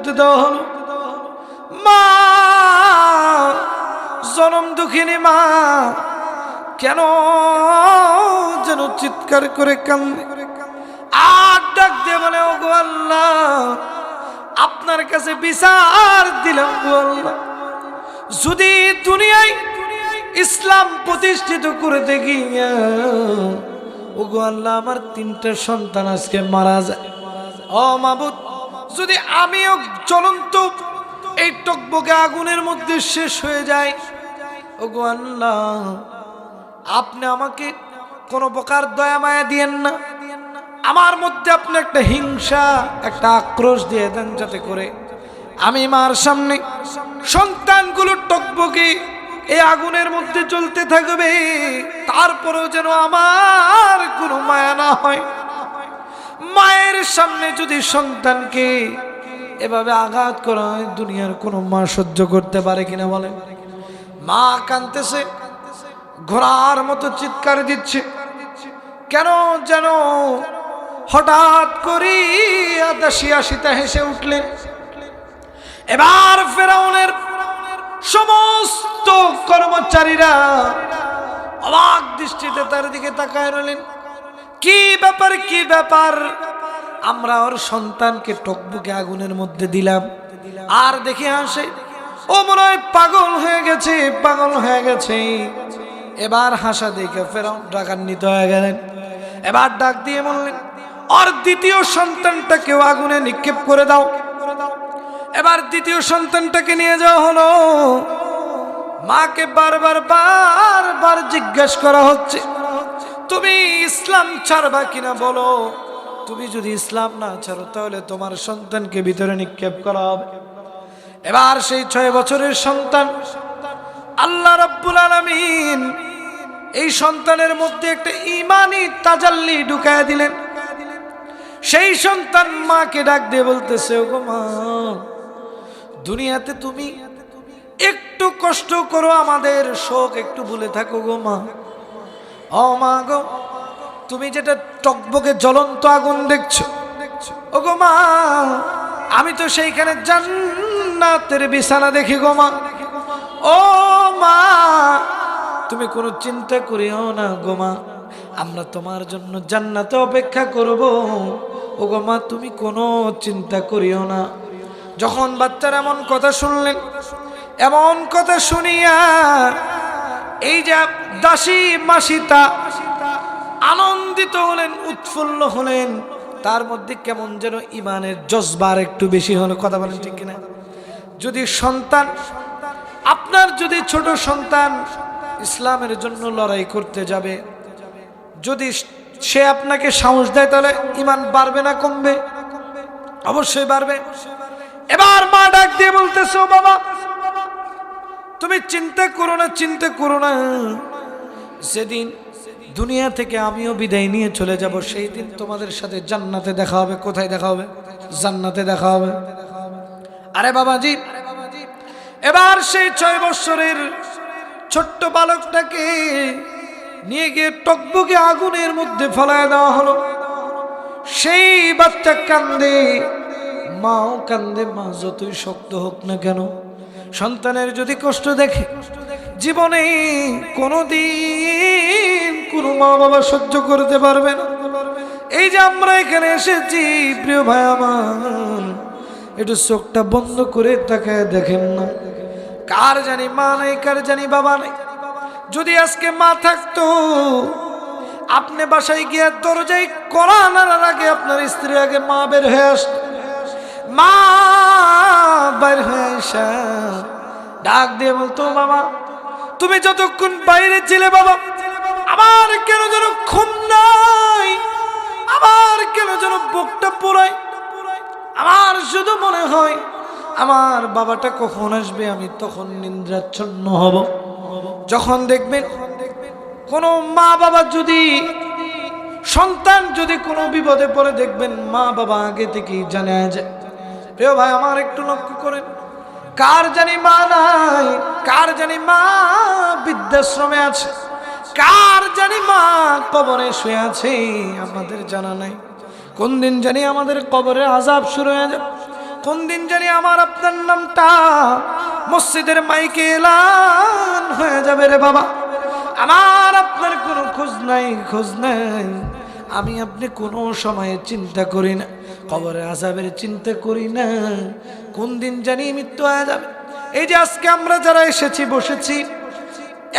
মধ্যে দেওয়া হলো। মা, জনম দুঃখিনী মা কেন যেন চিৎকার করে কান্দে, আর ডাক দিয়ে বলে, ওগো আল্লাহ, আপনার কাছে বিচার দিলাম গো আল্লাহ, যদি দুনিয়ায় ইসলাম প্রতিষ্ঠিত করতে গিয়া ওগো আল্লাহ আমার 3টা সন্তান আজকে মারা যায়, ও মাবুদ, যদি আমিও জ্বলন্ত এই টকবকে আগুনের মধ্যে শেষ হয়ে যায়, ওগো আল্লাহ, আপনি আমাকে কোনো প্রকার দয়া মায়া দিয়েন না, আমার মধ্যে আপনি একটা হিংসা, একটা আক্রোশ দিয়ে দেন, যাতে করে আমি মার সামনে সন্তানগুলো টকবকে এই আগুনের মধ্যে চলতে থাকবে, তারপরেও যেন আমার কোনো মায়া না হয়। মায়ের সামনে যদি সন্তানকে এভাবে আঘাত করা হয়, দুনিয়ার কোনো মা সহ্য করতে পারে কিনা বলেন? মা কাঁদতেছে, ঘোড়ার মতো চিৎকার দিচ্ছে, কেন যেন হঠাৎ করে দাসী হেসে উঠলেন। এবার ফেরাউনের সমস্ত কর্মচারীরা অবাক দৃষ্টিতে তার দিকে তাকায় রইলেন। কি ব্যাপার, কি ব্যাপার? আমরা ওর সন্তানকে টকবকে আগুনের মধ্যে দিলাম, আর দেখে আসে ও মনে হয় পাগল হয়ে গেছে, পাগল হয়ে গেছে। এবার হাসা দেখে ফেরাউন রাগান্বিত হয়ে গেলেন। এবার ডাক দিয়ে বললেন, ওর দ্বিতীয় সন্তানটাকেও আগুনে নিক্ষেপ করে দাও। এবার দ্বিতীয় সন্তানটাকে নিয়ে যাওয়া হলো। মাকে বারবার জিজ্ঞাসা করা হচ্ছে, তুমি ইসলাম ছাড়বা কিনা বলো, তুমি যদি ইসলাম না ছাড়ো তাহলে তোমার সন্তানকে ভিতরে নিক্ষেপ করা হবে। এবার সেই 6 বছরের সন্তান, আল্লাহ রাব্বুল আলামিন এই সন্তানের মধ্যে একটা ঈমানি তাজাল্লি ঢুকায়া দিলেন। সেই সন্তান মাকে ডাক দিয়ে বলতেছে, ওগো মা, দুনিয়াতে তুমি একটু কষ্ট করো, আমাদের শোক একটু ভুলে থাকো গো মা। ও মা গো, তুমি যেটা টকবকে জ্বলন্ত আগুন দেখছো, ওগো মা, আমি তো সেইখানে জান্নাতের বিছানা দেখি গো মা। ও মা, তুমি কোনো চিন্তা করিও না গো মা, আমরা তোমার জন্য জান্নাতে অপেক্ষা করব। ওগো মা, তুমি কোনো চিন্তা করিও না। যখন বাচ্চারা এমন কথা শুনলেন, এমন কথা শুনিয়া এই যে দাসী মাসিতা আনন্দিত হলেন, উৎফুল্ল হলেন, তার মধ্যে কেমন যেন ইমানের জজবার একটু বেশি হলো। কথা বলেন ঠিক কিনা? যদি সন্তান, আপনার যদি ছোট সন্তান ইসলামের জন্য লড়াই করতে যাবে, যদি সে আপনাকে সাহস দেয়, তাহলে ইমান বাড়বে না কমবে? অবশ্যই বাড়বে। এবার মা ডাক দিয়ে বলতেছে, ও বাবা, তুমি চিন্তা করো না, চিন্তা করো না, যেদিন দুনিয়া থেকে আমিও বিদায় নিয়ে চলে যাব, সেই দিন তোমাদের সাথে জান্নাতে দেখা হবে। কোথায় দেখা হবে? জান্নাতে দেখা হবে। আরে বাবাজি, এবার সেই 6 বছরের ছোট্ট বালকটাকে নিয়ে গিয়ে টকবকে আগুনের মধ্যে ফেলায় দেওয়া হলো। সেই বাচ্চা কান্দে, মাও কান্দে। মা যতই শক্ত হোক না কেন, সন্তানের যদি কষ্ট দেখে, জীবনে কোনোদিন কোনো মা বাবা সহ্য করতে পারবে না। এই যে আমরা এখানে এসেছি, প্রিয় ভাই আমার, একটু চোখটা বন্ধ করে তাকায় দেখেন না, কার জানি মা নাই, কার জানি বাবা নাই। যদি আজকে মা থাকতো, আপনি বাসায় গিয়ে দরজায় কড়া নাড়ার আগে আপনার স্ত্রী আগে মা বের হয়ে আসতো। মা বের হয়ে আসা ডাক দিয়ে বলতো, বাবা, তুমি যতক্ষণ বাইরে ছিলে বাবা, আমার কেন যেন ঘুম নাই, আমার কেন যেন বুকটা পোড়ায়, আমার শুধু মনে হয় আমার বাবাটা কখন আসবে, আমি তখন নিদ্রাচ্ছন্ন হব। যখন দেখবেন কোন মা বাবা যদি, সন্তান যদি কোনো বিপদে পড়ে, দেখবেন মা বাবা আগে থেকেই জানা যায়। প্রিয় ভাই আমার, একটু লক্ষ্য করেন, কার জানি মা নাই, কার জানি মা বৃদ্ধাশ্রমে আছে, কার জানি মা কবরে শুয়ে আছে, আমাদের জানা নাই। কোন দিন জানি আমাদের কবরের আযাব শুরু হয়ে যাবে। কোন দিন জানি আমার আপনার নামটা মসজিদের মাইকে এলান হয়ে যাবে রে বাবা। আমার আপনার কোনো খোঁজ নাই, খোঁজ নাই। আমি আপনি কোনো সময়ে চিন্তা করি না, কবরের আযাবের চিন্তা করি না, কোন দিন জানি মৃত্যু হয়ে যাবে। এই যে আজকে আমরা যারা এসেছি বসেছি,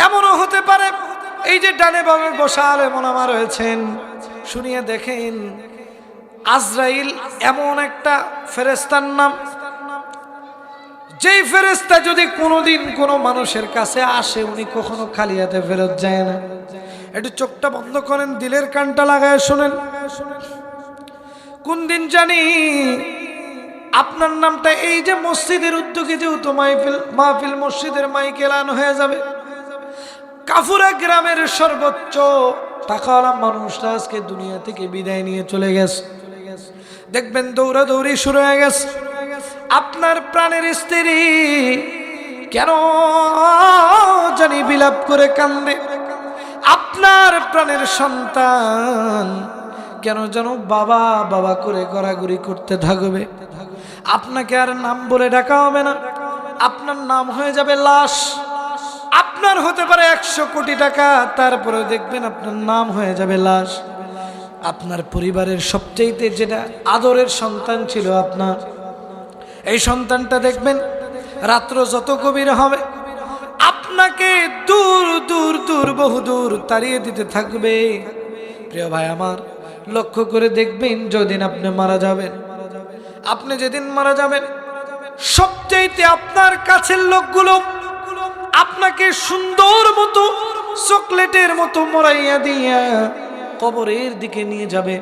এমনও হতে পারে এই যে ডানে বামে বসা এমন আমার রয়েছেন, শুনিয়ে দেখেন আজরাইল এমন একটা ফেরেশতার নাম, যেই ফেরেশতা যদি কোনোদিন কোনো মানুষের কাছে আসে উনি কখনো খালি হাতে ফেরত যায় না। একটু চোখটা বন্ধ করেন, দিলের কানটা লাগায় শুনেন। কোন দিন জানি আপনার নামটা এই যে মসজিদের উদ্যোগে যেহেতু মাহফিল মসজিদের মাইকে এলান হয়ে যাবে, কাফুরা গ্রামের সর্বোচ্চ টাকাওয়ালা মানুষরা আজকে দুনিয়া থেকে বিদায় নিয়ে চলে গেছে। দেখবেন দৌড়াদৌড়ি শুরু হয়ে গেছে। আপনার প্রাণের স্ত্রী কেন জানি বিলাপ করে কান্দে, আপনার প্রাণের সন্তান কেন যেন বাবা বাবা করে গড়াগড়ি করতে থাকবে। আপনাকে আর নাম বলে ডাকা হবে না, আপনার নাম হয়ে যাবে লাশ। আপনার হতে পারে 100 কোটি টাকা, তারপরে দেখবেন আপনার নাম হয়ে যাবে লাশ। আপনার পরিবারের সবচেয়ে যেটা আদরের সন্তান ছিল আপনার, এই সন্তানটা দেখবেন রাত্র যত গভীর হবে আপনাকে দূর দূর দূর বহু দূর তাড়িয়ে দিতে থাকবে। প্রিয় ভাই আমার, লক্ষ্য করে দেখবেন যেদিন আপনি মারা যাবেন, আপনি যেদিন মারা যাবেন সবচেয়ে আপনার কাছের লোকগুলো আপনাকে সুন্দর মতো চকলেটের মতো মোড়াইয়া দিয়া কবরের দিকে নিয়ে যাবে।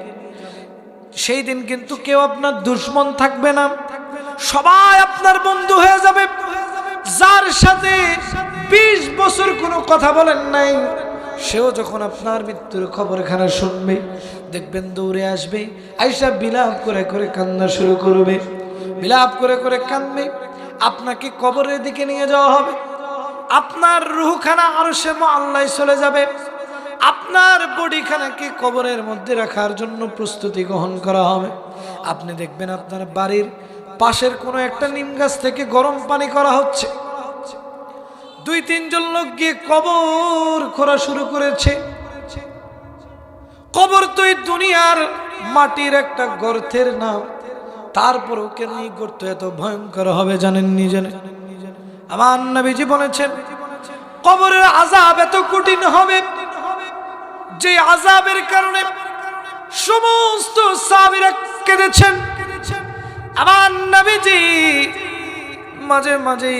সেই দিন কিন্তু কেউ আপনার দুশমন থাকবে না, সবাই আপনার বন্ধু হয়ে যাবে। যার সাথে 20 বছর কোনো কথা বলেন নাই, সেও যখন আপনার মৃত্যুর খবরখানা শুনবে দেখবেন দৌড়ে আসবে, আইসা বিলাপ করে করে কান্না শুরু করবে, বিলাপ করে করে কাঁদবে। আপনাকে কবরের দিকে নিয়ে যাওয়া হবে, আপনার রূহখানা আরশে মুআল্লায় চলে যাবে, আপনার বডিখানাকে কবরের মধ্যে রাখার জন্য প্রস্তুতি গ্রহণ করা হবে। আপনি দেখবেন আপনার বাড়ির পাশের কোনো একটা নিম গাছ থেকে গরম পানি করা হচ্ছে, 2-3 জন লোক গিয়ে কবর খোঁড়া শুরু করেছে। কবর তো এই দুনিয়ার মাটির একটা গর্তের নাম, তারপরেও কেন এই গর্ত এত ভয়ঙ্কর হবে জানেননি? জানেন? আমার নবীজি বলেছেন কবরের আযাব এত কঠিন হবে যে আযাবের কারণে সমস্ত সাহাবীরা কেঁদেছেন। আমার নবীজি মাঝে মাঝে